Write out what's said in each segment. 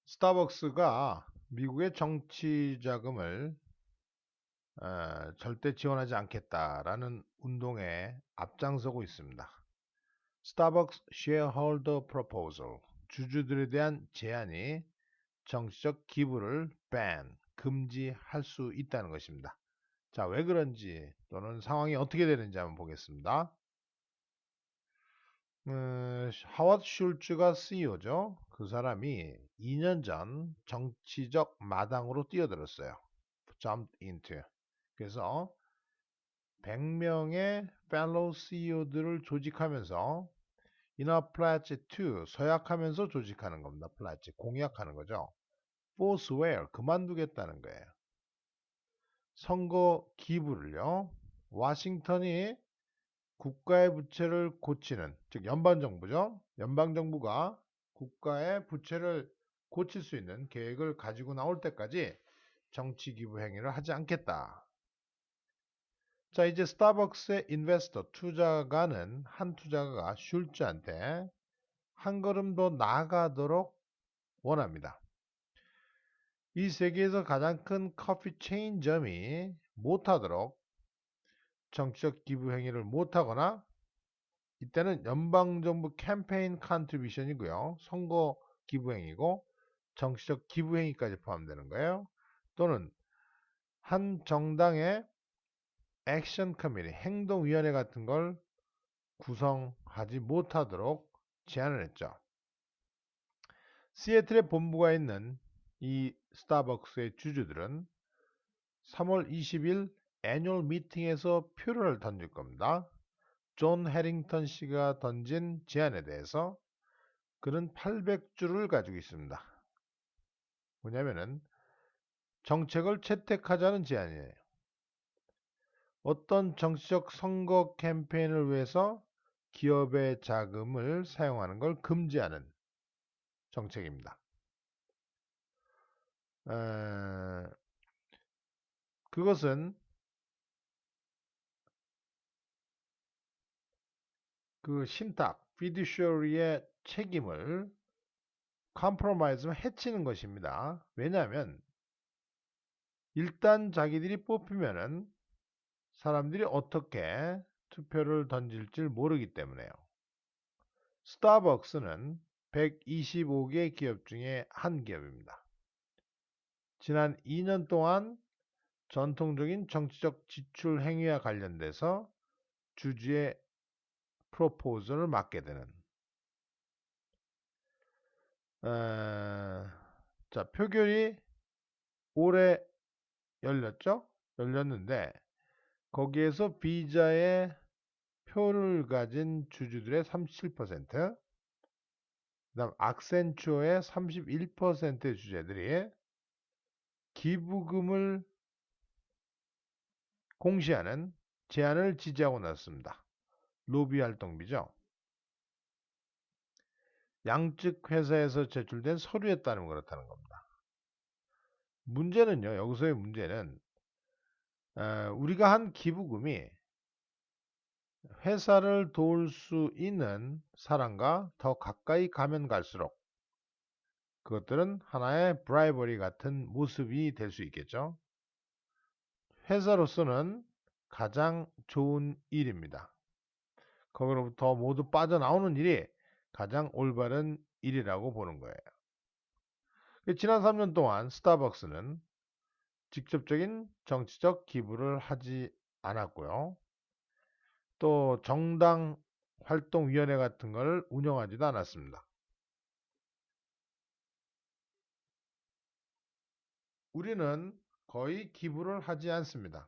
스타벅스가 미국의 정치 자금을 절대 지원하지 않겠다라는 운동에 앞장서고 있습니다. 스타벅스 Shareholder Proposal, 주주들에 대한 제안이 정치적 기부를 금지할 수 있다는 것입니다. 자, 왜 그런지 또는 상황이 어떻게 되는지 한번 보겠습니다. 하워드 슐츠가 CEO죠. 그 사람이 2년 전 정치적 마당으로 뛰어들었어요. jumped into. 그래서 100명의 fellow CEO들을 조직하면서 in a pledge to, 서약하면서 조직하는 겁니다. pledge, 공약하는 거죠. forswear, 그만두겠다는 거예요. 선거 기부를요. 워싱턴이 국가의 부채를 고치는, 즉 연방정부죠. 연방정부가 국가의 부채를 고칠 수 있는 계획을 가지고 나올 때까지 정치 기부 행위를 하지 않겠다. 자, 이제 스타벅스의 인베스터, 투자가는 한 투자가가 슐츠한테 한 걸음 더 나아가도록 원합니다. 이 세계에서 가장 큰 커피 체인점이 못하도록 정치적 기부 행위를 못하거나, 이때는 연방정부 캠페인 컨트리뷰션이고요. 선거 기부행위고 정치적 기부행위까지 포함되는 거예요. 또는 한 정당의 액션 커미티, 행동위원회 같은 걸 구성하지 못하도록 제안을 했죠. 시애틀에 본부가 있는 이 스타벅스의 주주들은 3월 20일 애뉴얼 미팅에서 표를 던질 겁니다. 존 해링턴 씨가 던진 제안에 대해서 그는 800주를 가지고 있습니다. 뭐냐면은 정책을 채택하자는 제안이에요. 어떤 정치적 선거 캠페인을 위해서 기업의 자금을 사용하는 걸 금지하는 정책입니다. 그것은 그 신탁, fiduciary의 책임을 컴프로마이즈로 해치는 것입니다. 왜냐하면 일단 자기들이 뽑히면은 사람들이 어떻게 투표를 던질지 모르기 때문에요. 스타벅스는 125개 기업 중에 한 기업입니다. 지난 2년 동안 전통적인 정치적 지출 행위와 관련돼서 주주의 프로포즈를 맡게 되는. 자, 표결이 올해 열렸는데 거기에서 비자의 표를 가진 주주들의 37%, 그다음 악센추어의 31%의 주주들이 기부금을 공시하는 제안을 지지하고 나섰습니다. 로비 활동비죠. 양측 회사에서 제출된 서류에 따르면 그렇다는 겁니다. 문제는요, 여기서의 문제는 우리가 한 기부금이 회사를 도울 수 있는 사람과 더 가까이 가면 갈수록 그것들은 하나의 브라이버리 같은 모습이 될 수 있겠죠. 회사로서는 가장 좋은 일입니다. 거기로부터 모두 빠져나오는 일이 가장 올바른 일이라고 보는 거예요. 지난 3년 동안 스타벅스는 직접적인 정치적 기부를 하지 않았고요. 또 정당 활동위원회 같은 걸 운영하지도 않았습니다. 우리는 거의 기부를 하지 않습니다.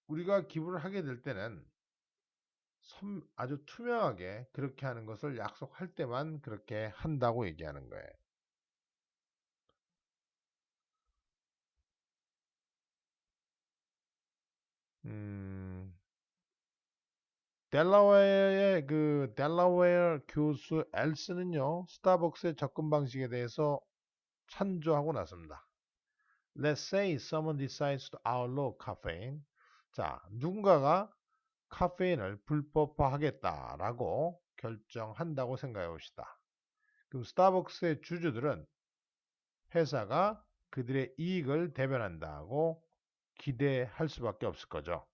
우리가 기부를 하게 될 때는 아주 투명하게 그렇게 하는 것을 약속할 때만 그렇게 한다고 얘기하는 거예요. 델라웨어의 그 델라웨어 교수 엘스는요, 스타벅스의 접근 방식에 대해서 찬조하고 나섭니다. Let's say someone decides to outlaw caffeine. 자, 누군가가 카페인을 불법화하겠다라고 결정한다고 생각해 봅시다. 그럼 스타벅스의 주주들은 회사가 그들의 이익을 대변한다고 기대할 수밖에 없을 거죠.